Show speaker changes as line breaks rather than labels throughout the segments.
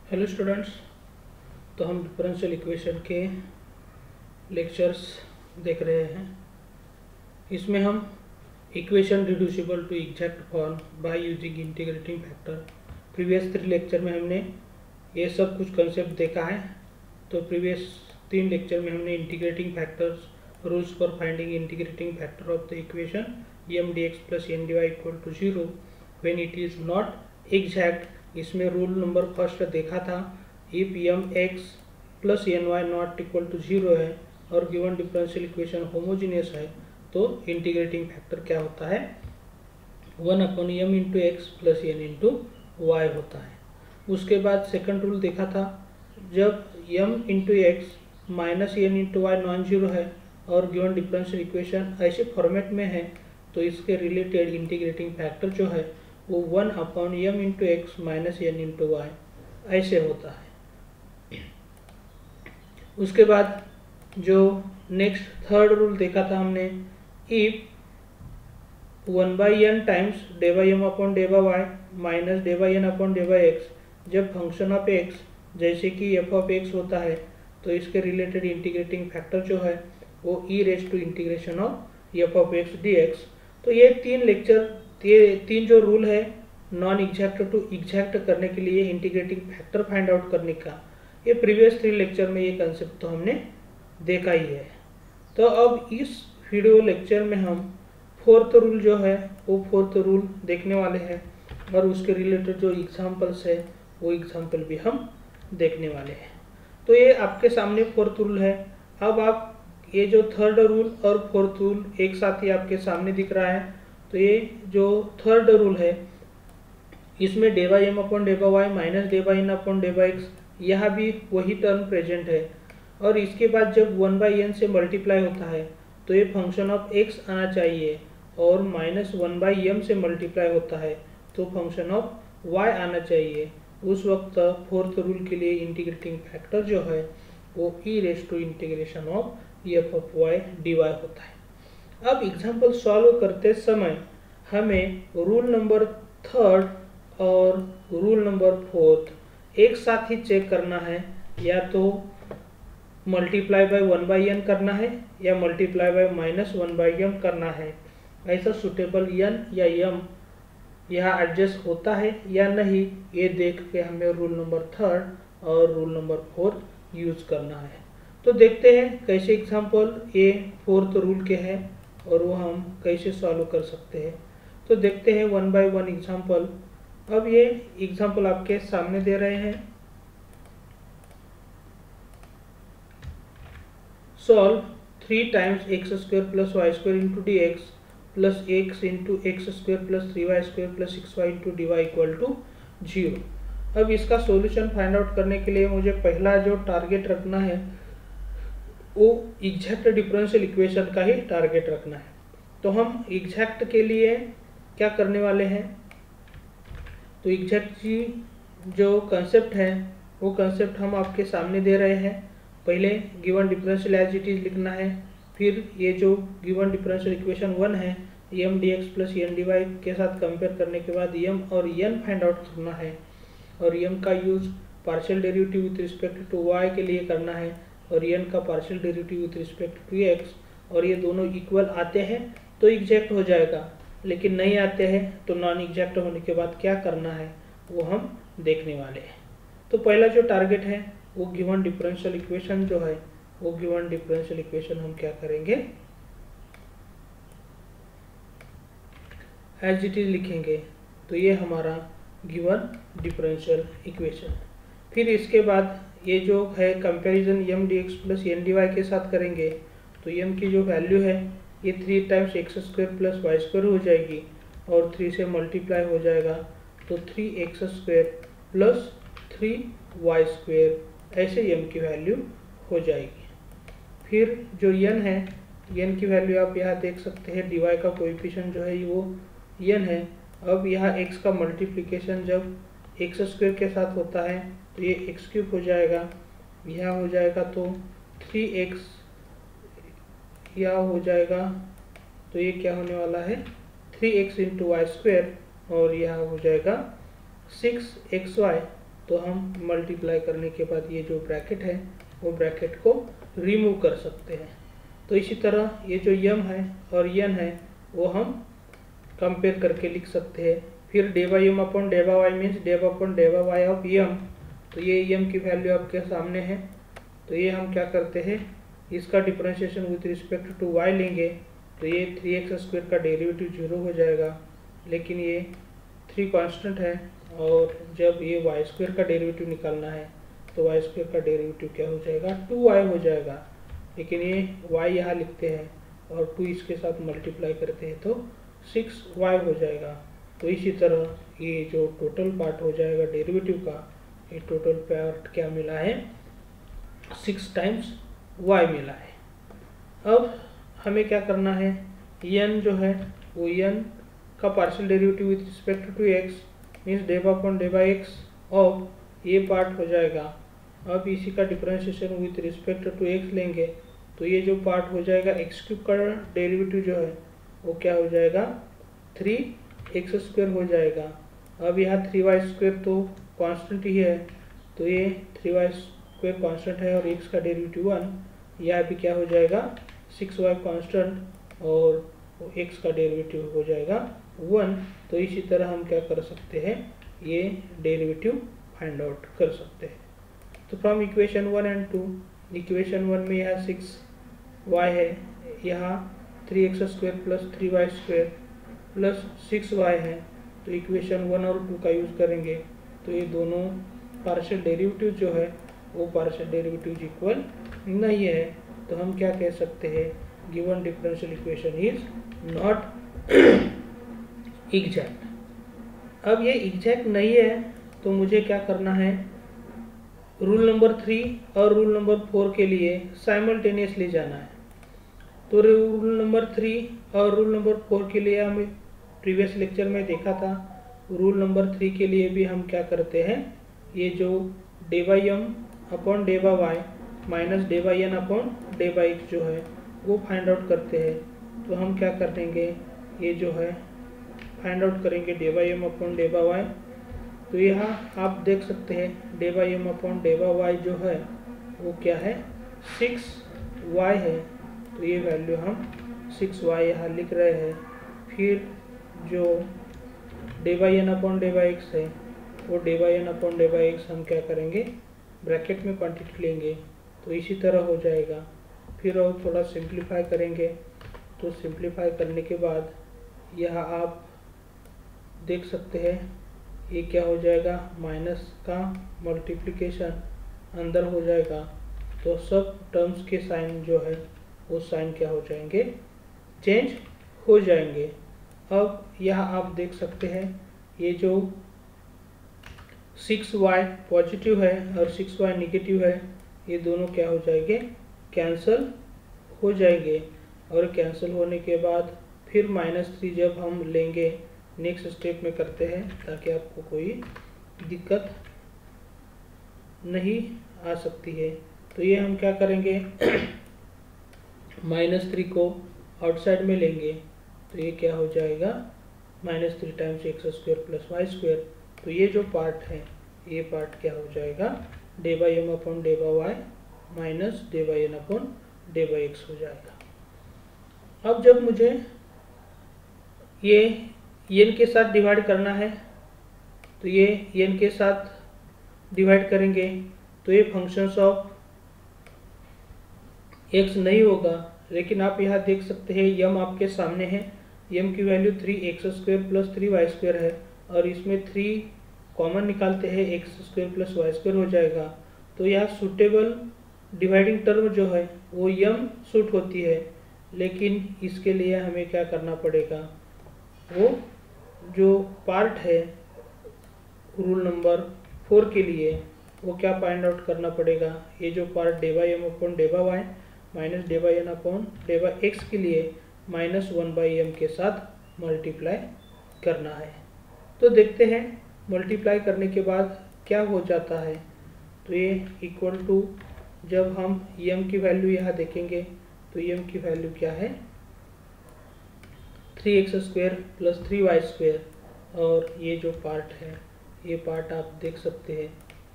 Hello students. तो हम differential equation के लेक्चर्स देख रहे हैं। इसमें हम equation reducible to exact form by using integrating factor, previous 3 lecture में हमने ये सब कुछ कंसेप्ट देखा है। तो प्रीवियस 3 लेक्चर में हमने integrating factors, rules for finding integrating factor of the equation m dx plus n dy equal to 0 when it is not exact. इसमें रूल नंबर फर्स्ट देखा था, if M X plus N Y not equal to 0 है और given differential equation homogeneous है तो integrating factor क्या होता है, 1/m into X plus N into Y होता है। उसके बाद सेकंड रूल देखा था, जब m into X minus N into Y non zero है और गिवन डिफरेंशियल इक्वेशन ऐसे फॉर्मेट में है तो इसके रिलेटेड इंटीग्रेटिंग फैक्टर जो है वो 1/m into X minus N into Y ऐसे होता है। उसके बाद जो नेक्स्ट थर्ड रूल देखा था हमने, if 1/n times del by M upon del by Y minus del by N upon del by X, जब फंक्शन ऑफ एक्स जैसे कि एफ ऑफ एक्स होता है तो इसके रिलेटेड इंटीग्रेटिंग फैक्टर जो है वो e raise to integration of f of x d x. तो ये तीन जो रूल है नॉन एग्जैक्ट टू एग्जैक्ट करने के लिए इंटीग्रेटिंग फैक्टर फाइंड आउट करने का, ये प्रीवियस 3 लेक्चर में ये कंसेप्ट तो हमने देखा ही है। तो अब इस वीडियो लेक्चर में हम फोर्थ रूल जो है वो फोर्थ रूल देखने वाले हैं और उसके रिलेटेड जो एग्जांपल्स है वो एग्जांपल भी हम देखने वाले हैं। तो ये आपके सामने फोर्थ रूल है। अब आप ये जो थर्ड रूल और फोर्थ रूल एक साथ ही आपके सामने दिख रहा है। तो ये जो थर्ड रूल है इसमें del by M upon del by Y minus del by N upon del by X, यहाँ भी वही टर्म प्रेजेंट है। और इसके बाद जब 1/n से मल्टीप्लाई होता है तो ये फंक्शन ऑफ x आना चाहिए, और माइनस 1/m से मल्टीप्लाई होता है तो फंक्शन ऑफ y आना चाहिए। उस वक्त फोर्थ रूल के लिए इंटीग्रेटिंग फैक्टर जो है वो e raise to integration of f of y d y होता है। अब एग्जाम्पल सॉल्व करते समय हमें रूल नंबर थर्ड और रूल नंबर फोर्थ एक साथ ही चेक करना है, या तो मल्टीप्लाई बाय 1/n करना है या मल्टीप्लाई बाय माइनस 1/m करना है। ऐसा सुटेबल n या m यहाँ एडजस्ट होता है या नहीं, ये देख के हमें रूल नंबर थर्ड और रूल नंबर फोर्थ यूज करना है। तो देखते हैं कैसे एग्जाम्पल ये फोर्थ रूल के हैं और वो हम कैसे सॉल्व कर सकते हैं। तो देखते हैं 1 बाय 1 एग्जाम्पल। अब ये एग्जाम्पल आपके सामने दे रहे हैं, solve 3 times X square plus Y square into D X plus X into X square plus 3y square plus 6y into D Y equal to 0। अब इसका सॉल्यूशन फाइंड आउट करने के लिए मुझे पहला जो टारगेट रखना है वो एग्जैक्ट डिफरेंशियल इक्वेशन का ही टारगेट रखना है। तो हम एग्जैक्ट के लिए क्या करने वाले हैं, तो एग्जैक्ट की जो कंसेप्ट है वो कंसेप्ट हम आपके सामने दे रहे हैं। पहले given differential as it is लिखना है, फिर ये जो गिवन डिफरेंशियल इक्वेशन 1 है m dx plus n dy के साथ कंपेयर करने के बाद m और n फाइंड आउट करना है, और m का use partial derivative with respect to y के लिए करना है और n का partial derivative with respect to x, और ये दोनों इक्वल आते हैं तो एग्जैक्ट हो जाएगा, लेकिन नहीं आते हैं तो नॉन एग्जैक्ट होने के बाद क्या करना है वो हम देखने वाले हैं। तो पहला जो टारगेट है वो गिवन डिफरेंशियल इक्वेशन जो है वो गिवन डिफरेंशियल इक्वेशन हम क्या करेंगे, एज इट इज लिखेंगे। तो ये हमारा गिवन डिफरेंशियल इक्वेशन। फिर इसके बाद ये जो है comparison m dx plus n dy के साथ करेंगे। तो m की जो वैल्यू है ये 3 times X square plus Y square हो जाएगी और 3 से मल्टीप्लाई हो जाएगा तो 3x square plus 3y square ऐसे m की वैल्यू हो जाएगी। फिर जो n है, n की वैल्यू आप यहाँ देख सकते हैं, dy का कोएफिशिएंट जो है वो n है। अब यहाँ x का मल्टीप्लिकेशन जब एक्स स्क्वायर के साथ होता है तो ये एक्स क्यूब हो जाएगा, यहाँ हो जाएगा तो 3x यहाँ हो जाएगा, तो ये क्या होने वाला है 3x इंटू वाई स्क्वायर, और यहाँ हो जाएगा 6xy तो हम मल्टीप्लाई करने के बाद ये जो ब्रैकेट है वो ब्रैकेट को रिमूव कर सकते हैं। तो इसी तरह ये जो यम है और यन है वो हम कंपेयर करके लिख सकते हैं। फिर डेवा यम अपॉन डेवा वाई मीन्स डेवा अपॉन डेवा वाई ऑफ यम। तो ये यम की वैल्यू आपके सामने है। तो ये हम क्या करते हैं, इसका differentiation with respect to Y लेंगे तो ये 3x² का डेरिवेटिव 0 हो जाएगा, लेकिन ये 3 कांस्टेंट है और जब ये y² का डेरिवेटिव निकालना है तो y² का डेरिवेटिव क्या हो जाएगा, 2y हो जाएगा। लेकिन ये y यहाँ लिखते हैं और 2 इसके साथ मल्टीप्लाई करते हैं तो 6y हो जाएगा। तो इसी तरह ये जो टोटल पार्ट हो जाएगा डेरिवेटिव का, ये टोटल पार्ट क्या मिला है, 6 टाइम्स y मिला है। अब हमें क्या करना है, n जो है वो n का partial derivative with respect to x means डेवा अपॉन डेवा x ऑफ ये पार्ट हो जाएगा। अब इसी का differentiation with respect to x लेंगे तो ये जो पार्ट हो जाएगा x³ का डेरिवेटिव जो है वो क्या हो जाएगा, 3x² हो जाएगा। अब यहाँ 3y² तो कांस्टेंट ही है तो ये 3y² कांस्टेंट है और x का डेरिवेटिव 1, यहाँ भी क्या हो जाएगा 6y कांस्टेंट और x का डेरिवेटिव हो जाएगा 1। तो इसी तरह हम क्या कर सकते हैं, ये डेरिवेटिव फाइंड आउट कर सकते हैं। तो फ्रॉम इक्वेशन 1 एंड 2, इक्वेशन 1 में यहाँ 6y है, यहाँ 3x² plus 3y² plus 6y है। तो इक्वेशन 1 और 2 का यूज़ करेंगे तो ये दोनों पार्शियल डेरिवेटिव जो है वो पार्शियल डेरिवेटिव इक्वल नहीं है। तो हम क्या कह सकते हैं, given differential equation is not exact. अब ये एग्जैक्ट नहीं है तो मुझे क्या करना है, रूल नंबर 3 और रूल नंबर 4 के लिए साइमल्टेनियसली जाना है। तो रूल नंबर 3 और रूल नंबर 4 के लिए हमें प्रीवियस लेक्चर में देखा था। रूल नंबर 3 के लिए भी हम क्या करते हैं, ये जो डेवा यम अपॉन डेवा वाई माइनस डेवा एन अपॉन डेवा एक्स जो है वो फाइंड आउट करते हैं। तो हम क्या करेंगे, ये जो है फाइंड आउट करेंगे डेवा एम अपॉन डेवा वाई। तो यहाँ आप देख सकते हैं डेवा एम अपॉन डेवा वाई जो है वो क्या है, 6y है। तो ये वैल्यू हम 6y यहाँ लिख रहे हैं। फिर जो डेवा एन अपॉन डेवा एक्स है वो डेवा एन अपॉन डेवा एक्स हम क्या करेंगे, ब्रैकेट में क्वांटिटी लेंगे तो इसी तरह हो जाएगा। फिर और थोड़ा सिंप्लीफाई करेंगे तो सिंप्लीफाई करने के बाद यहाँ आप देख सकते हैं ये क्या हो जाएगा, माइनस का मल्टीप्लिकेशन अंदर हो जाएगा तो सब टर्म्स के साइन जो है वो साइन क्या हो जाएंगे, चेंज हो जाएंगे। अब यहाँ आप देख सकते हैं ये जो 6y पॉजिटिव है और 6y निगेटिव है, ये दोनों क्या हो जाएंगे, कैंसल हो जाएंगे। और कैंसिल होने के बाद फिर -3 जब हम लेंगे नेक्स्ट स्टेप में करते हैं ताकि आपको कोई दिक्कत नहीं आ सकती है। तो ये हम क्या करेंगे -3 को आउटसाइड में लेंगे तो ये क्या हो जाएगा, -3 टाइम्स x² प्लस y²। तो ये जो पार्ट है ये पार्ट क्या हो जाएगा, डेवा एम अपॉन डेवा वाई माइनस डेवा एन अपॉन डेवा एक्स हो जाएगा। अब जब मुझे ये n के साथ डिवाइड करना है तो ये n के साथ डिवाइड करेंगे तो ये फंक्शंस ऑफ x नहीं होगा। लेकिन आप यहाँ देख सकते हैं यम आपके सामने है, यम की वैल्यू 3x² प्लस 3y² है और इसमें 3 कॉमन निकालते हैं x² प्लस y² हो जाएगा। तो यहाँ सूटेबल डिवाइडिंग टर्म जो है वो यम सूट होती है, लेकिन इसके लिए हमें क्या करना पड़ेगा, वो जो पार्ट है रूल नंबर 4 के लिए वो क्या फाइंड आउट करना पड़ेगा, ये जो पार्ट डेवा एम अपॉन डेवा वाई माइनस डेवा एन अपॉन डेवा एक्स के लिए -1/m के साथ मल्टीप्लाई करना है। तो देखते हैं मल्टीप्लाई करने के बाद क्या हो जाता है। तो ये इक्वल टू, जब हम m की वैल्यू यहाँ देखेंगे तो m की वैल्यू क्या है, 3x² प्लस 3y² और ये जो पार्ट है ये पार्ट आप देख सकते हैं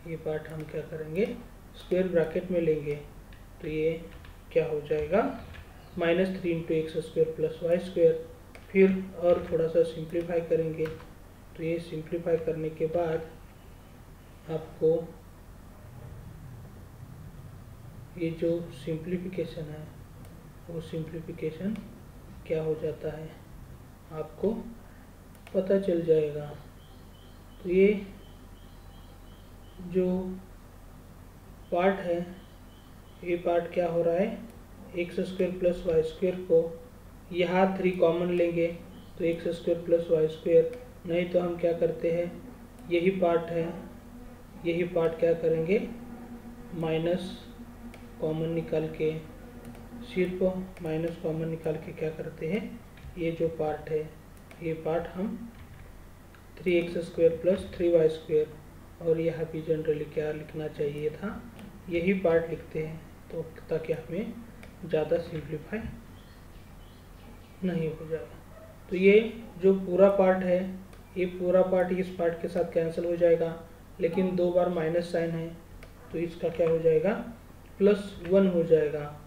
ये पार्ट हम क्या करेंगे, स्क्वायर ब्रैकेट में लेंगे, तो ये क्या हो जाएगा, -3 into X square plus Y square. फिर और थोड़ा सा सिंप्लीफाई करेंगे, तो ये सिंप्लीफाई करने के बाद आपको ये जो सिंप्लीफिकेशन है वो सिंप्लीफिकेशन क्या हो जाता है आपको पता चल जाएगा। तो ये जो पार्ट है, ये पार्ट क्या हो रहा है, X square plus Y square को यहाँ 3 कॉमन लेंगे तो X square plus Y square, नहीं तो हम क्या करते हैं, यही पार्ट है, यही पार्ट क्या करेंगे, माइनस कॉमन निकाल के, सिर्फ माइनस कॉमन निकाल के क्या करते हैं, ये जो पार्ट है ये पार्ट हम 3x square plus 3y square, और यहाँ भी जनरली क्या लिखना चाहिए था, यही पार्ट लिखते हैं, तो ताकि हमें ज़्यादा सिंप्लीफाई नहीं हो जाएगा। तो ये जो पूरा पार्ट है, ये पूरा पार्ट इस पार्ट के साथ कैंसिल हो जाएगा, लेकिन 2 बार माइनस साइन है तो इसका क्या हो जाएगा, +1 हो जाएगा।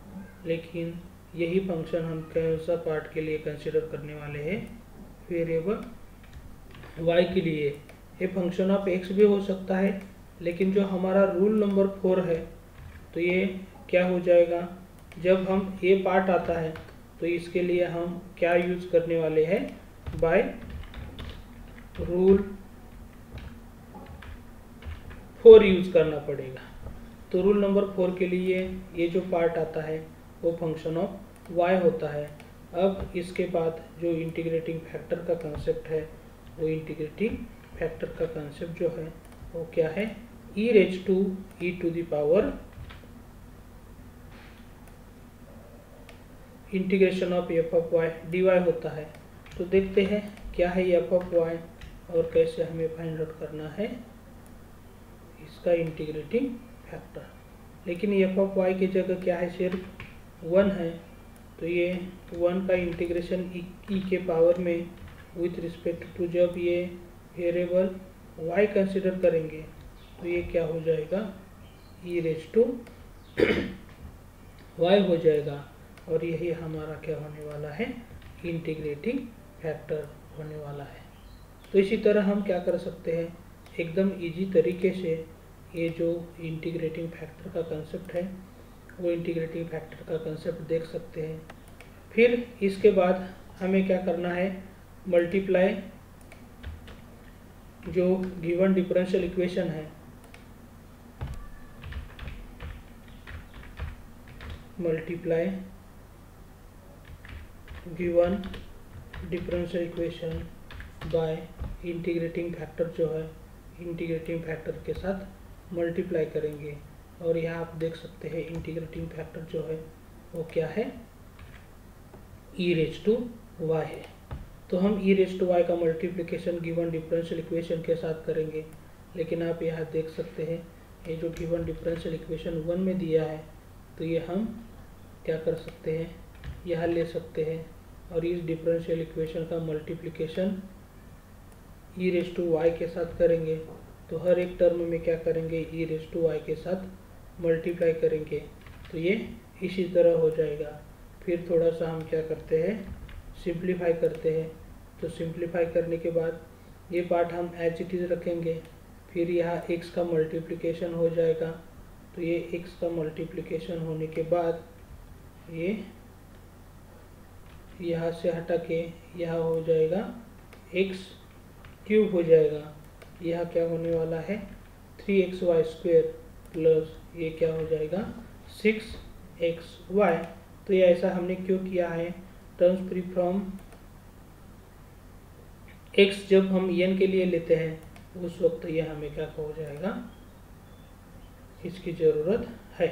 लेकिन यही फंक्शन हम कौन सा पार्ट के लिए कंसिडर करने वाले हैं, वेरिएबल y के लिए। ये फंक्शन ऑफ x भी हो सकता है, लेकिन जो हमारा रूल नंबर 4 है, तो ये क्या हो जाएगा, जब हम ये पार्ट आता है तो इसके लिए हम क्या यूज़ करने वाले हैं, बाय रूल 4 यूज़ करना पड़ेगा। तो रूल नंबर 4 के लिए ये जो पार्ट आता है वो फंक्शन ऑफ y होता है। अब इसके बाद जो इंटीग्रेटिंग फैक्टर का कंसेप्ट है, वो इंटीग्रेटिंग फैक्टर का कंसेप्ट जो है वो क्या है, e raise to e to the power integration of f of y dy होता है। तो देखते हैं क्या है f ऑफ y और कैसे हमें फाइंड आउट करना है इसका इंटीग्रेटिंग फैक्टर। लेकिन f ऑफ y की जगह क्या है, सिर्फ 1 है, तो ये 1 का इंटीग्रेशन e के पावर में विथ रिस्पेक्ट टू जब ये वेरिएबल y कंसिडर करेंगे तो ये क्या हो जाएगा, e रेज टू y हो जाएगा, और यही हमारा क्या होने वाला है, इंटीग्रेटिंग फैक्टर होने वाला है। तो इसी तरह हम क्या कर सकते हैं, एकदम इजी तरीके से ये जो इंटीग्रेटिंग फैक्टर का कंसेप्ट है वो इंटीग्रेटिंग फैक्टर का कंसेप्ट देख सकते हैं। फिर इसके बाद हमें क्या करना है, मल्टीप्लाई जो गिवन डिफरेंशियल इक्वेशन है, multiply given differential equation by integrating factor जो है, इंटीग्रेटिंग फैक्टर के साथ मल्टीप्लाई करेंगे। और यहाँ आप देख सकते हैं इंटीग्रेटिंग फैक्टर जो है वो क्या है, e रेज टू y है। तो हम e रेज टू y का मल्टीप्लिकेशन गिवन डिफरेंशियल इक्वेशन के साथ करेंगे। लेकिन आप यहाँ देख सकते हैं ये जो गिवन डिफरेंशियल इक्वेशन 1 में दिया है, तो ये हम क्या कर सकते हैं, यहाँ ले सकते हैं, और इस डिफरेंशियल इक्वेशन का multiplication e raise to y के साथ करेंगे। तो हर एक टर्म में क्या करेंगे, e रेज टू y के साथ मल्टीप्लाई करेंगे, तो ये इसी तरह हो जाएगा। फिर थोड़ा सा हम क्या करते हैं, सिंप्लीफाई करते हैं। तो सिंप्लीफाई करने के बाद ये पार्ट हम एज इट इज़ रखेंगे, फिर यहाँ x का मल्टीप्लिकेशन हो जाएगा। तो ये x का मल्टीप्लिकेशन होने के बाद ये यहाँ से हटा के यहाँ हो जाएगा x क्यूब हो जाएगा। यह क्या होने वाला है, 3xy स्क्वायर प्लस ये क्या हो जाएगा 6xy। तो ये ऐसा हमने क्यों किया है, टर्म्स फ्री फ्रॉम x जब हम n के लिए लेते हैं उस वक्त ये हमें क्या हो जाएगा, इसकी ज़रूरत है।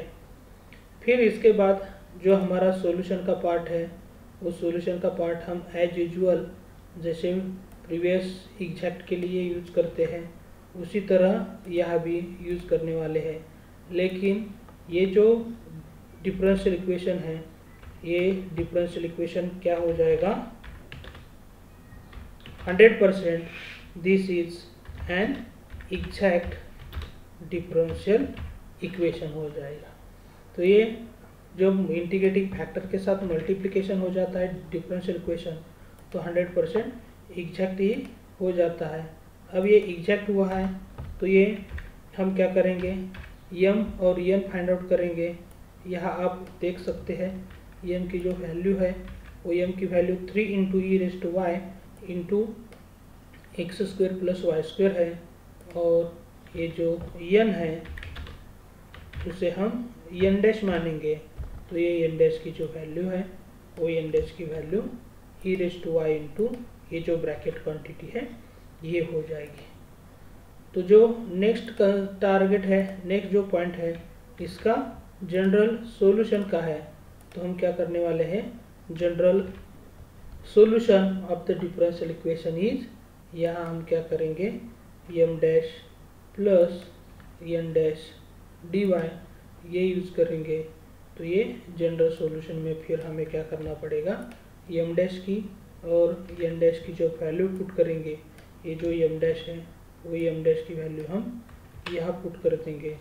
फिर इसके बाद जो हमारा सॉल्यूशन का पार्ट है, उस सॉल्यूशन का पार्ट हम एज यूजुअल जैसे प्रीवियस एग्जैक्ट के लिए यूज करते हैं उसी तरह यह भी यूज़ करने वाले हैं। लेकिन ये जो डिफरेंशियल इक्वेशन है, ये डिफरेंशियल इक्वेशन क्या हो जाएगा, 100% this is an exact differential equation हो जाएगा। तो ये जब इंटीग्रेटिंग फैक्टर के साथ मल्टीप्लिकेशन हो जाता है डिफरेंशियल इक्वेशन तो 100% एग्जैक्ट ही हो जाता है। अब ये एग्जैक्ट हुआ है तो ये हम क्या करेंगे, यम और एन फाइंड आउट करेंगे। यहाँ आप देख सकते हैं यम की जो वैल्यू है वो यम की value 3 into E raise to Y into X square plus Y square है, और ये जो एन है उसे हम एन डैश मानेंगे। तो ये एन डैश की जो वैल्यू है वो एन डैश की value E raise to Y into ये जो ब्रैकेट क्वांटिटी है ये हो जाएगी। तो जो नेक्स्ट टारगेट है, नेक्स्ट जो पॉइंट है, इसका जनरल सॉल्यूशन का है। तो हम क्या करने वाले हैं, general solution of the differential equation is, यहाँ हम क्या करेंगे M dash plus N dash D Y ये यूज़ करेंगे। तो ये जनरल सॉल्यूशन में फिर हमें क्या करना पड़ेगा, एम डैश की और एन डैश की जो वैल्यू पुट करेंगे, ये जो एम डैश है वो एम डैश की वैल्यू हम यहाँ पुट कर देंगे,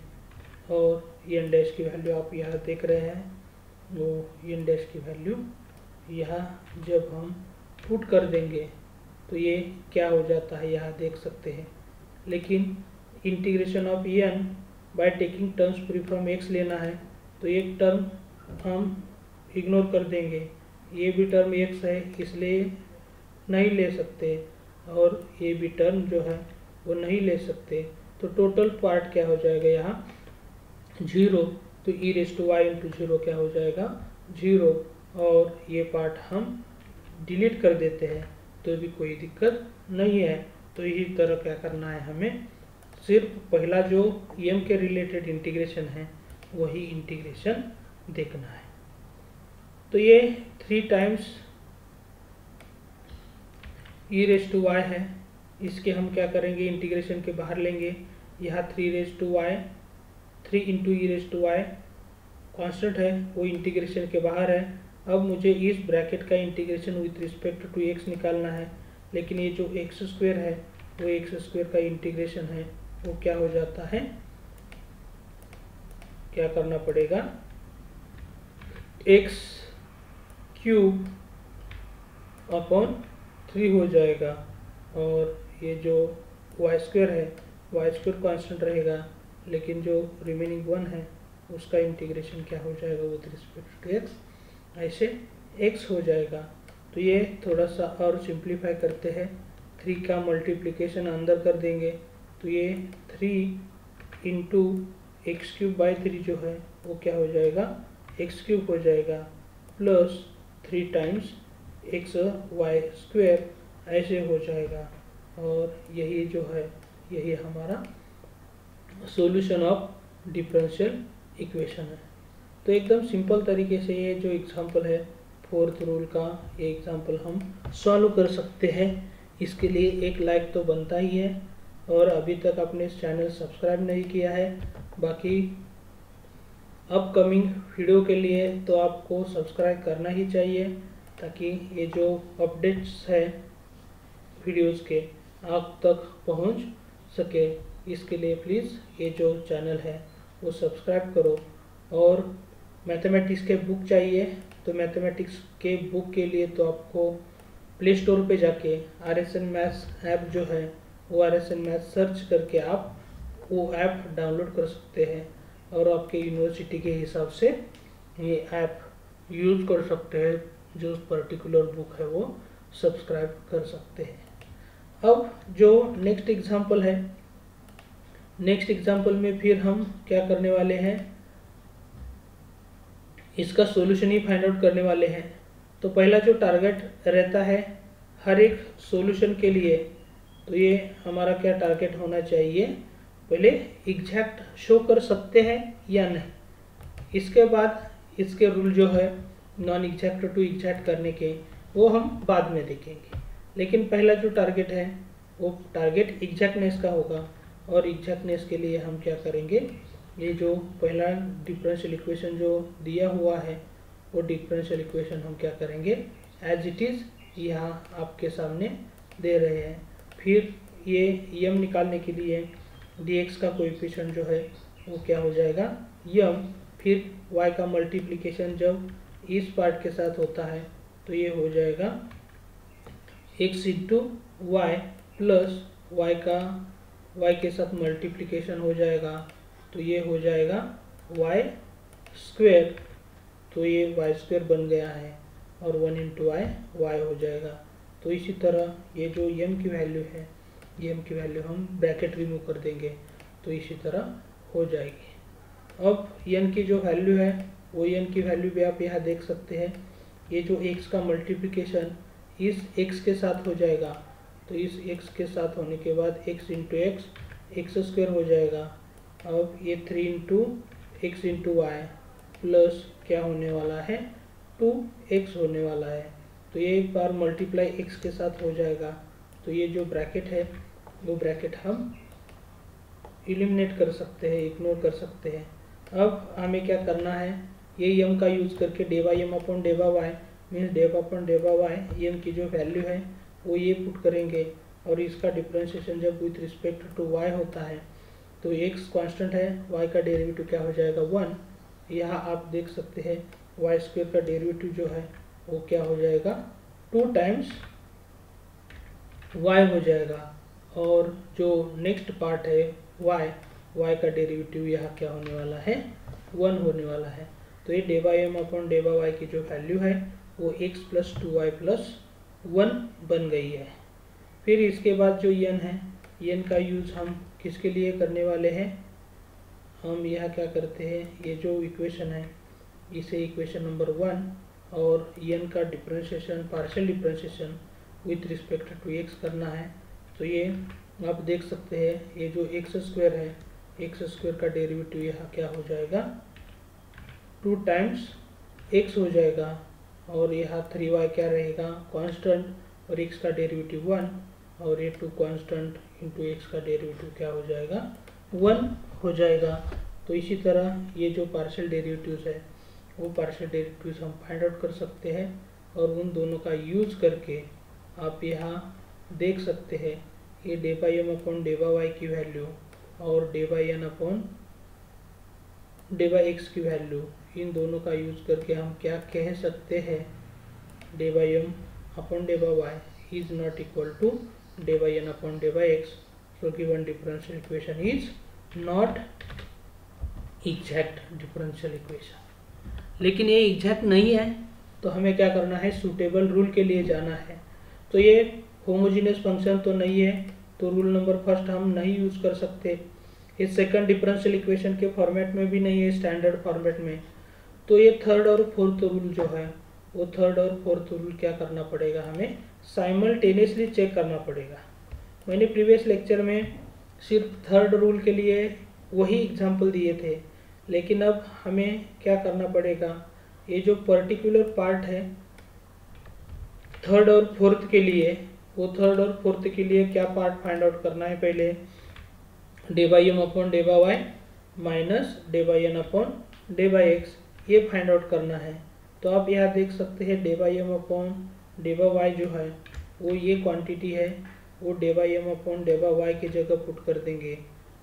और एन डैश की वैल्यू आप यहाँ देख रहे हैं, वो एन डैश की वैल्यू यहाँ जब हम पुट कर देंगे तो ये क्या हो जाता है यहाँ देख सकते हैं। लेकिन integration of N by taking terms free from X लेना है तो एक टर्म हम इग्नोर कर देंगे, ये भी टर्म एक्स है इसलिए नहीं ले सकते, और ये भी टर्म जो है वो नहीं ले सकते। तो टोटल पार्ट क्या हो जाएगा यहाँ 0, तो ई रेज टू वाई इंटू 0 क्या हो जाएगा 0, और ये पार्ट हम डिलीट कर देते हैं तो भी कोई दिक्कत नहीं है। तो यही तरह क्या करना है, हमें सिर्फ पहला जो एम के रिलेटेड इंटीग्रेशन है वही इंटीग्रेशन देखना है। तो ये 3 times E raise to Y है, इसके हम क्या करेंगे इंटीग्रेशन के बाहर लेंगे। यहाँ 3 raise to Y 3 into E raise to Y constant है वो इंटीग्रेशन के बाहर है। अब मुझे इस ब्रैकेट का integration with respect to X निकालना है, लेकिन ये जो एक्स स्क्वायर है वो एक्स स्क्वायर का इंटीग्रेशन है वो क्या हो जाता है, क्या करना पड़ेगा एक्स क्यूब अपॉन 3 हो जाएगा, और ये जो वाई स्क्वायर है वाई स्क्वायर कॉन्स्टेंट रहेगा, लेकिन जो रिमेनिंग 1 है उसका इंटीग्रेशन क्या हो जाएगा विथ रिस्पेक्ट टू एक्स, ऐसे एक्स हो जाएगा। तो ये थोड़ा सा और सिंप्लीफाई करते हैं, 3 का मल्टीप्लिकेशन अंदर कर देंगे तो ये 3 इंटू एक्स क्यूब बाई 3 जो है वो क्या हो जाएगा एक्स क्यूब हो जाएगा, plus 3 times X Y square ऐसे हो जाएगा, और यही जो है यही हमारा सॉल्यूशन ऑफ डिफरेंशियल इक्वेशन है। तो एकदम सिंपल तरीके से ये जो एग्जांपल है 4th रूल का, ये एग्जांपल हम सॉल्व कर सकते हैं। इसके लिए एक लाइक तो बनता ही है, और अभी तक आपने इस चैनल सब्सक्राइब नहीं किया है, बाकी अपकमिंग वीडियो के लिए तो आपको सब्सक्राइब करना ही चाहिए, ताकि ये जो अपडेट्स है वीडियोस के आप तक पहुंच सके। इसके लिए प्लीज़ ये जो चैनल है वो सब्सक्राइब करो। और मैथमेटिक्स के बुक चाहिए तो मैथमेटिक्स के बुक के लिए तो आपको प्ले स्टोर पे जाके RSN मैथ्स ऐप जो है वो RSN मैथ्स सर्च करके आप वो ऐप डाउनलोड कर सकते हैं, और आपके यूनिवर्सिटी के हिसाब से ये ऐप यूज़ कर सकते हैं, जो पर्टिकुलर बुक है वो सब्सक्राइब कर सकते हैं। अब जो नेक्स्ट एग्जांपल है, नेक्स्ट एग्जांपल में फिर हम क्या करने वाले हैं, इसका सॉल्यूशन ही फाइंड आउट करने वाले हैं। तो पहला जो टारगेट रहता है हर एक सॉल्यूशन के लिए, तो ये हमारा क्या टारगेट होना चाहिए, पहले एग्जैक्ट शो कर सकते हैं या नहीं, इसके बाद इसके रूल जो है नॉन एग्जैक्ट टू एग्जैक्ट करने के वो हम बाद में देखेंगे। लेकिन पहला जो टारगेट है वो टारगेट एग्जैक्टनेस का होगा, और एग्जैक्टनेस के लिए हम क्या करेंगे, ये जो पहला डिफरेंशियल इक्वेशन जो दिया हुआ है वो डिफरेंशियल इक्वेशन हम क्या करेंगे एज इट इज़ यहाँ आपके सामने दे रहे हैं। फिर ये एम निकालने के लिए dx का कोएफिशिएंट जो है वो क्या हो जाएगा m, फिर y का मल्टीप्लिकेशन जब इस पार्ट के साथ होता है तो ये हो जाएगा x into Y plus y के साथ मल्टीप्लिकेशन हो जाएगा तो ये हो जाएगा y स्क्वायर, तो ये y स्क्वायर बन गया है और 1 इंटू y हो जाएगा। तो इसी तरह ये जो m की वैल्यू है, ये m की वैल्यू हम ब्रैकेट रिमूव कर देंगे तो इसी तरह हो जाएगी। अब n की जो वैल्यू है वो n की वैल्यू भी आप यहाँ देख सकते हैं। ये जो x का मल्टीप्लिकेशन इस x के साथ हो जाएगा तो इस x के साथ होने के बाद x इंटू एक्स स्क्वायर हो जाएगा। अब ये 3 into X into Y plus क्या होने वाला है 2x होने वाला है। तो ये एक बार मल्टीप्लाई x के साथ हो जाएगा तो ये जो ब्रैकेट है वो ब्रैकेट हम एलिमिनेट कर सकते हैं, इग्नोर कर सकते हैं। अब हमें क्या करना है, ये m का यूज़ करके del by M upon del by Y means del upon del by Y m की जो वैल्यू है वो ये पुट करेंगे और इसका डिफरेंशिएशन जब विथ रिस्पेक्ट टू y होता है तो x कांस्टेंट है, y का डेरिवेटिव क्या हो जाएगा 1। यहाँ आप देख सकते हैं y स्क्वायर का डेरिवेटिव जो है वो क्या हो जाएगा 2 टाइम्स y हो जाएगा और जो नेक्स्ट पार्ट है y का डेरिवेटिव यहाँ क्या होने वाला है 1 होने वाला है। तो ये del by M upon del by Y की जो वैल्यू है वो x प्लस 2y प्लस 1 बन गई है। फिर इसके बाद जो n है, n का यूज़ हम किसके लिए करने वाले हैं, हम यहाँ क्या करते हैं, ये जो इक्वेशन है इसे इक्वेशन नंबर 1 और n का differentiation partial differentiation with respect to x करना है। तो ये आप देख सकते हैं ये जो एक्स स्क्वायर है, एक्स स्क्वायर का डेरिवेटिव यहाँ क्या हो जाएगा 2 टाइम्स x हो जाएगा और यहाँ 3y क्या रहेगा कांस्टेंट और x का डेरिवेटिव 1 और ये 2 कांस्टेंट इंटू x का डेरिवेटिव क्या हो जाएगा 1 हो जाएगा। तो इसी तरह ये जो पार्शियल डेरिवेटिव्स है वो पार्शियल डेरिवेटिव्स हम फाइंड आउट कर सकते हैं और उन दोनों का यूज़ करके आप यहाँ देख सकते हैं ये del by M upon del by Y की वैल्यू और del by N upon del by X की वैल्यू, इन दोनों का यूज़ करके हम क्या कह सकते हैं, del by M upon del by Y is not equal to del by N upon del by X. So given differential equation is not exact differential equation. लेकिन ये एग्जैक्ट नहीं है तो हमें क्या करना है, सूटेबल रूल के लिए जाना है। तो ये होमोजीनियस फंक्शन तो नहीं है तो रूल नंबर फर्स्ट हम नहीं यूज़ कर सकते। इस सेकंड डिफरेंशियल इक्वेशन के फॉर्मेट में भी नहीं है, स्टैंडर्ड फॉर्मेट में। तो ये थर्ड और फोर्थ रूल जो है वो थर्ड और फोर्थ रूल क्या करना पड़ेगा, हमें साइमल्टेनियसली चेक करना पड़ेगा। मैंने प्रीवियस लेक्चर में सिर्फ थर्ड रूल के लिए वही एग्जाम्पल दिए थे, लेकिन अब हमें क्या करना पड़ेगा, ये जो पर्टिकुलर पार्ट है थर्ड और फोर्थ के लिए, वो थर्ड और फोर्थ के लिए क्या पार्ट फाइंड आउट करना है, पहले del by M upon del by Y minus del by N upon del by X, ये फाइंड आउट करना है। तो आप यहाँ देख सकते हैं del by M upon del by Y जो है वो ये क्वांटिटी है, वो del by M upon del by Y की जगह पुट कर देंगे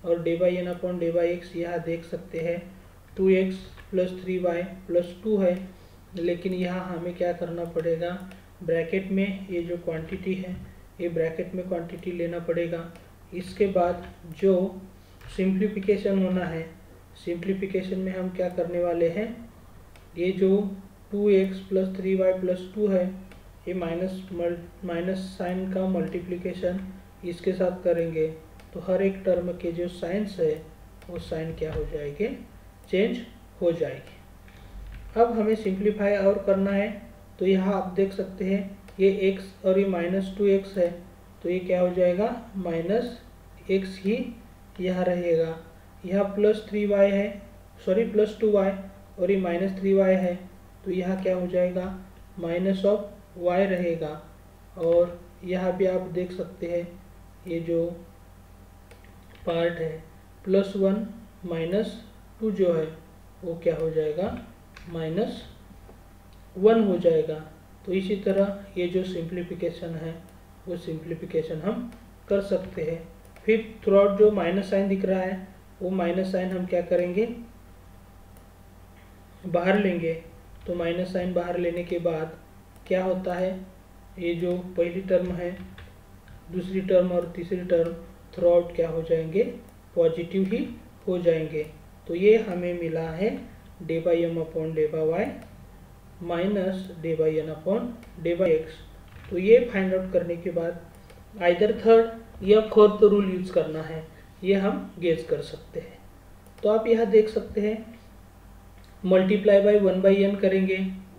और del by N upon del by X यहाँ देख सकते हैं 2x प्लस 3y प्लस 2 है। लेकिन यहाँ हमें क्या करना पड़ेगा, ब्रैकेट में ये जो क्वांटिटी है ये ब्रैकेट में क्वांटिटी लेना पड़ेगा। इसके बाद जो सिंप्लीफिकेशन होना है, सिंप्लीफिकेशन में हम क्या करने वाले हैं, ये जो 2x प्लस 3y प्लस 2 है ये माइनस साइन का मल्टीप्लिकेशन इसके साथ करेंगे तो हर एक टर्म के जो साइंस है वो साइन क्या हो जाएंगे, चेंज हो जाएगी। अब हमें सिंप्लीफाई और करना है तो यहाँ आप देख सकते हैं ये x और ये माइनस 2x है तो ये क्या हो जाएगा माइनस x ही यहाँ रहेगा। यहाँ प्लस 3y है, सॉरी प्लस 2y और ये माइनस 3y है तो यहाँ क्या हो जाएगा माइनस ऑफ y रहेगा। और यहाँ भी आप देख सकते हैं ये जो पार्ट है प्लस 1 माइनस 2 जो है वो क्या हो जाएगा माइनस 1 हो जाएगा। तो इसी तरह ये जो सिंप्लीफिकेशन है वो सिंप्लीफिकेशन हम कर सकते हैं। फिर थ्रू आउट जो माइनस साइन दिख रहा है वो माइनस साइन हम क्या करेंगे, बाहर लेंगे। तो माइनस साइन बाहर लेने के बाद क्या होता है, ये जो पहली टर्म है, दूसरी टर्म और तीसरी टर्म थ्रू आउट क्या हो जाएंगे, पॉजिटिव ही हो जाएंगे। तो ये हमें मिला है del by M upon del by Y minus del by N upon del by X. तो ये फाइंड आउट करने के बाद आइदर थर्ड या फोर्थ रूल यूज करना है, ये हम गेस कर सकते हैं। तो आप यहाँ देख सकते हैं मल्टीप्लाई बाई 1/n करेंगे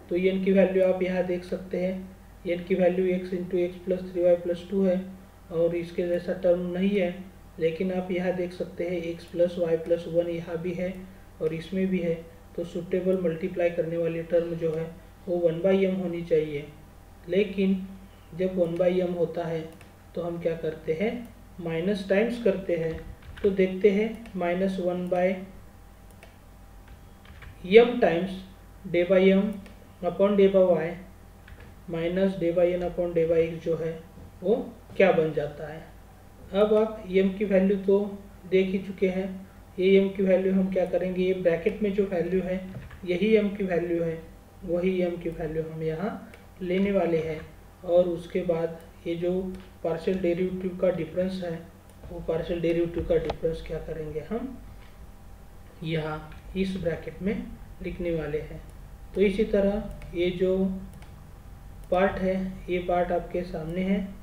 तो n की वैल्यू आप यहाँ देख सकते हैं, n की value x into X plus 3y plus 2 है और इसके जैसा टर्म नहीं है, लेकिन आप यहाँ देख सकते हैं x प्लस वाई प्लस 1 यहाँ भी है और इसमें भी है। तो सुटेबल मल्टीप्लाई करने वाली टर्म जो है वो 1/m होनी चाहिए। लेकिन जब 1/m होता है तो हम क्या करते हैं, माइनस टाइम्स करते हैं। तो देखते हैं minus 1/m times del by M upon del by Y minus del by N upon del by X जो है वो क्या बन जाता है। अब आप m की वैल्यू तो देख ही चुके हैं, ये m की वैल्यू हम क्या करेंगे, ये ब्रैकेट में जो वैल्यू है यही m की वैल्यू है, वही m की वैल्यू हम यहाँ लेने वाले हैं। और उसके बाद ये जो पार्शियल डेरिवेटिव का डिफरेंस है वो पार्शियल डेरिवेटिव का डिफरेंस क्या करेंगे, हम यहाँ इस ब्रैकेट में लिखने वाले हैं। तो इसी तरह ये जो पार्ट है ये पार्ट आपके सामने है।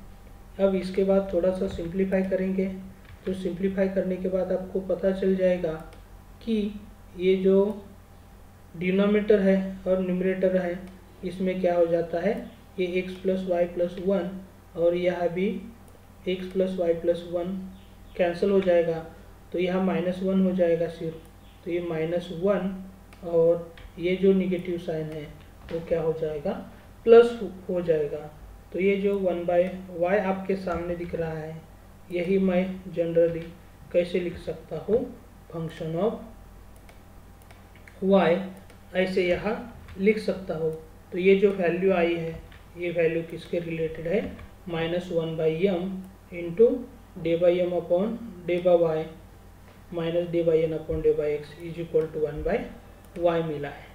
अब इसके बाद थोड़ा सा सिंप्लीफाई करेंगे। तो सिंप्लीफाई करने के बाद आपको पता चल जाएगा कि ये जो डिनोमिनेटर है और न्यूमरेटर है इसमें क्या हो जाता है, ये x प्लस वाई प्लस 1 और यह भी x plus Y plus 1 cancel हो जाएगा। तो यहाँ -1 हो जाएगा सिर्फ, तो ये -1 और ये जो निगेटिव साइन है वो क्या हो जाएगा, प्लस हो जाएगा। तो ये जो 1/y आपके सामने दिख रहा है यही मैं जनरली कैसे लिख सकता हूँ, फंक्शन ऑफ y ऐसे यहाँ लिख सकता हूँ। तो ये जो वैल्यू आई है ये वैल्यू किसके रिलेटेड है, -1/m into del by M upon del by Y minus del by N upon del by X is equal to 1/y मिला है।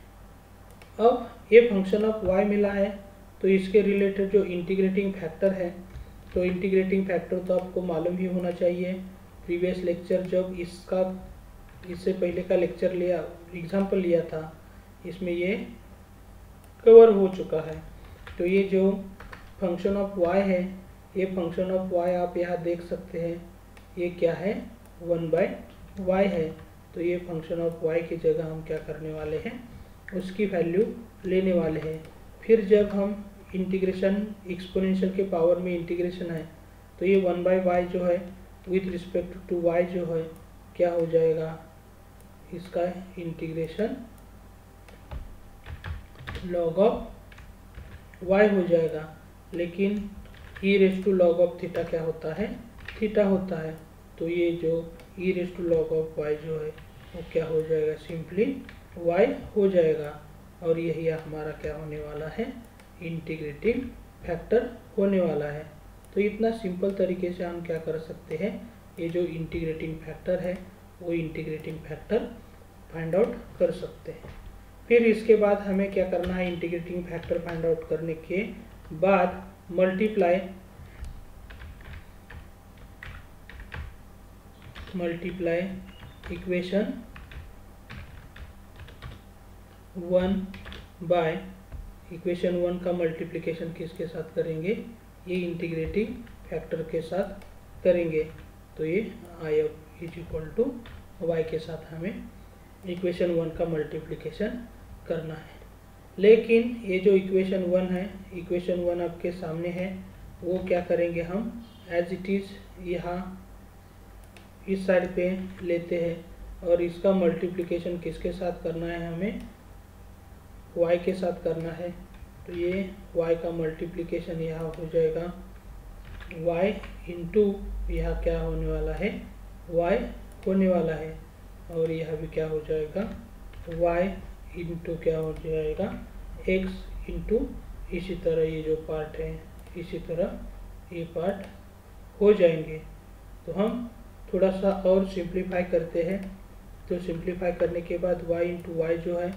अब ये फंक्शन ऑफ y मिला है तो इसके रिलेटेड जो इंटीग्रेटिंग फैक्टर है, तो इंटीग्रेटिंग फैक्टर तो आपको मालूम ही होना चाहिए। प्रीवियस लेक्चर जब इससे पहले का लेक्चर लिया, एग्जाम्पल लिया था, इसमें ये कवर हो चुका है। तो ये जो फंक्शन ऑफ y है, ये फंक्शन ऑफ y आप यहाँ देख सकते हैं, ये क्या है, 1/y है। तो ये फंक्शन ऑफ y की जगह हम क्या करने वाले हैं, उसकी वैल्यू लेने वाले हैं। फिर जब हम इंटीग्रेशन एक्सपोनेंशियल के पावर में इंटीग्रेशन है तो ये 1/y जो है विथ रिस्पेक्ट टू y जो है क्या हो जाएगा, इसका इंटीग्रेशन log ऑफ y हो जाएगा। लेकिन e raise to log of theta क्या होता है, थीटा होता है। तो ये जो e raise to log of y जो है वो क्या हो जाएगा, सिंपली y हो जाएगा। और यही हमारा क्या होने वाला है, इंटीग्रेटिंग फैक्टर होने वाला है। तो इतना सिंपल तरीके से हम क्या कर सकते हैं, ये जो इंटीग्रेटिंग फैक्टर है वो इंटीग्रेटिंग फैक्टर फाइंड आउट कर सकते हैं। फिर इसके बाद हमें क्या करना है, इंटीग्रेटिंग फैक्टर फाइंड आउट करने के बाद मल्टीप्लाई इक्वेशन 1 बाय इक्वेशन 1 का मल्टीप्लिकेशन किसके साथ करेंगे, ये इंटीग्रेटिंग फैक्टर के साथ करेंगे। तो ये I is equal to Y के साथ हमें इक्वेशन 1 का मल्टीप्लिकेशन करना है। लेकिन ये जो इक्वेशन 1 है, इक्वेशन 1 आपके सामने है, वो क्या करेंगे हम एज इट इज़ यहाँ इस साइड पे लेते हैं और इसका मल्टीप्लिकेशन किसके साथ करना है, हमें y के साथ करना है। तो ये y का मल्टीप्लिकेशन यहाँ हो जाएगा y इंटू यहाँ क्या होने वाला है, y होने वाला है। और यह भी क्या हो जाएगा, y इंटू क्या हो जाएगा, x इंटू इसी तरह ये जो पार्ट है इसी तरह ये पार्ट हो जाएंगे। तो हम थोड़ा सा और सिंप्लीफाई करते हैं। तो सिंप्लीफाई करने के बाद y इंटू वाई जो है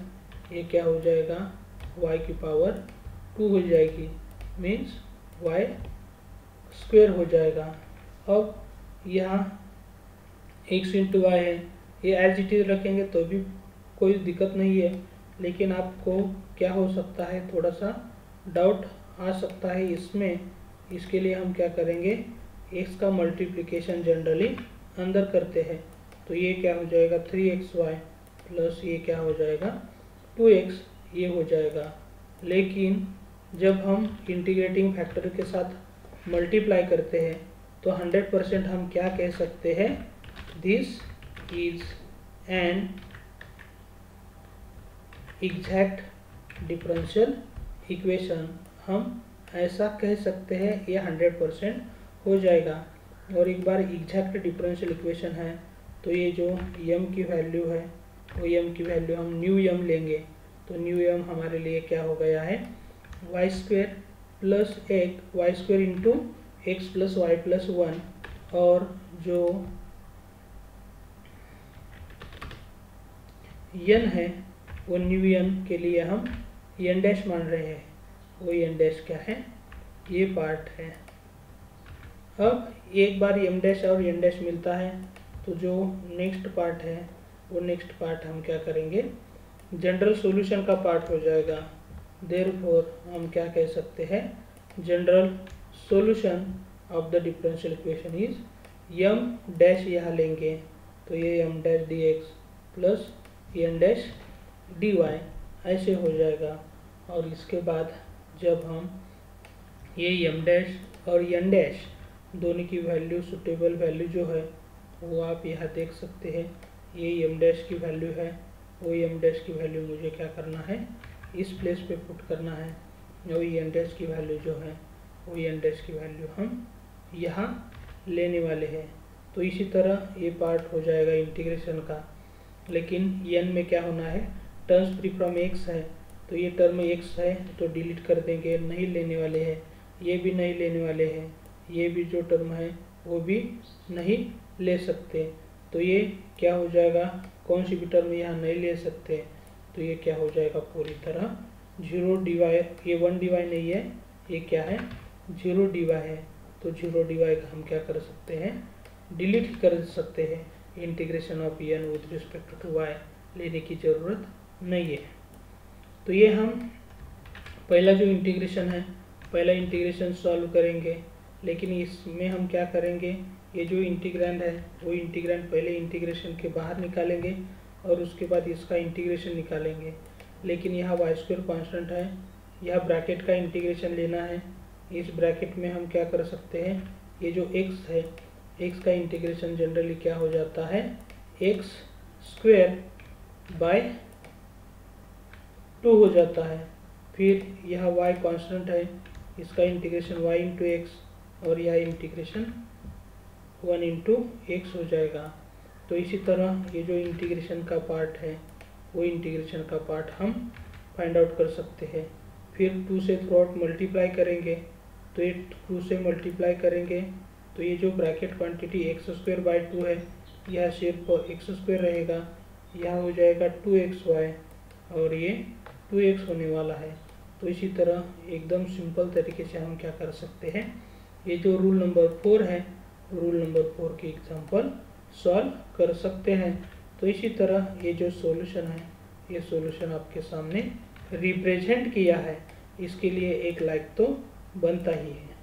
ये क्या हो जाएगा, y की पावर 2 हो जाएगी, मीन्स y स्क्वायर हो जाएगा। अब यहाँ x इंटू वाई है, ये एज इट इज रखेंगे तो भी कोई दिक्कत नहीं है, लेकिन आपको क्या हो सकता है, थोड़ा सा डाउट आ सकता है इसमें। इसके लिए हम क्या करेंगे, x का मल्टीप्लिकेशन जनरली अंदर करते हैं। तो ये क्या हो जाएगा 3xy प्लस ये क्या हो जाएगा 2x, ये हो जाएगा। लेकिन जब हम इंटीग्रेटिंग फैक्टर के साथ मल्टीप्लाई करते हैं तो 100% हम क्या कह सकते हैं, this is an exact differential equation. हम ऐसा कह सकते हैं, ये 100% हो जाएगा। और एक बार एग्जैक्ट डिफरेंशियल इक्वेशन है तो ये जो m की वैल्यू है वो m की वैल्यू हम न्यू m लेंगे। तो न्यू m हमारे लिए क्या हो गया है, वाई स्क्वेयर प्लस एक Y square into X plus Y plus 1, और जो n है वो न्यू n के लिए हम n डैश मान रहे हैं। वो n डैश क्या है, ये पार्ट है। अब एक बार m डैश और n डैश मिलता है तो जो नेक्स्ट पार्ट है वो नेक्स्ट पार्ट हम क्या करेंगे, जनरल सॉल्यूशन का पार्ट हो जाएगा। देयरफॉर हम क्या कह सकते हैं, general solution of the differential equation is m dash यहाँ लेंगे तो ये m dash D X plus n dash D Y ऐसे हो जाएगा। और इसके बाद जब हम ये m डैश और n डैश दोनों की वैल्यू, सुटेबल वैल्यू जो है वो आप यहाँ देख सकते हैं। ये m डैश की वैल्यू है, वो m डैश की वैल्यू मुझे क्या करना है, इस प्लेस पे पुट करना है। और ये n डैश की वैल्यू जो है वो n डैश की वैल्यू हम यहाँ लेने वाले हैं। तो इसी तरह ये पार्ट हो जाएगा इंटीग्रेशन का। लेकिन n में क्या होना है, टर्म्स फ्री फ्रॉम x है तो ये टर्म x है तो डिलीट कर देंगे, नहीं लेने वाले हैं। ये भी नहीं लेने वाले हैं, ये भी जो टर्म है वो भी नहीं ले सकते। तो ये क्या हो जाएगा, कौन सी भी टर्म यहाँ नहीं ले सकते, तो ये क्या हो जाएगा पूरी तरह 0 dy। ये 1 dy नहीं है, ये क्या है 0 dy है। तो 0 dy का हम क्या कर सकते हैं, डिलीट कर सकते हैं। Integration of n with respect to y लेने की ज़रूरत नहीं है। तो ये हम पहला जो इंटीग्रेशन है, पहला इंटीग्रेशन सॉल्व करेंगे। लेकिन इसमें हम क्या करेंगे, ये जो इंटीग्रैंड है वो इंटीग्रैंड पहले इंटीग्रेशन के बाहर निकालेंगे और उसके बाद इसका इंटीग्रेशन निकालेंगे। लेकिन यहाँ वाई स्क्वायर कॉन्स्टेंट है, यह ब्रैकेट का इंटीग्रेशन लेना है। इस ब्रैकेट में हम क्या कर सकते हैं, ये जो x है, x का इंटीग्रेशन जनरली क्या हो जाता है, x स्क्वायर बाय 2 हो जाता है। फिर यह y कांस्टेंट है, इसका इंटीग्रेशन y इंटू एक्स और यह इंटीग्रेशन 1 इंटू एक्स हो जाएगा। तो इसी तरह ये जो इंटीग्रेशन का पार्ट है वो इंटीग्रेशन का पार्ट हम फाइंड आउट कर सकते हैं। फिर 2 से थ्रू आउट मल्टीप्लाई करेंगे, तो ये 2 से मल्टीप्लाई करेंगे तो ये जो bracket quantity x square by 2 है यह सिर्फ एक्स स्क्वायर रहेगा, यह हो जाएगा 2xy और ये 2x होने वाला है। तो इसी तरह एकदम सिंपल तरीके से हम क्या कर सकते हैं, ये जो रूल नंबर 4 है, रूल नंबर 4 की एग्जांपल सॉल्व कर सकते हैं। तो इसी तरह ये जो सॉल्यूशन है, ये सॉल्यूशन आपके सामने रिप्रेजेंट किया है, इसके लिए एक लाइक तो बनता ही है।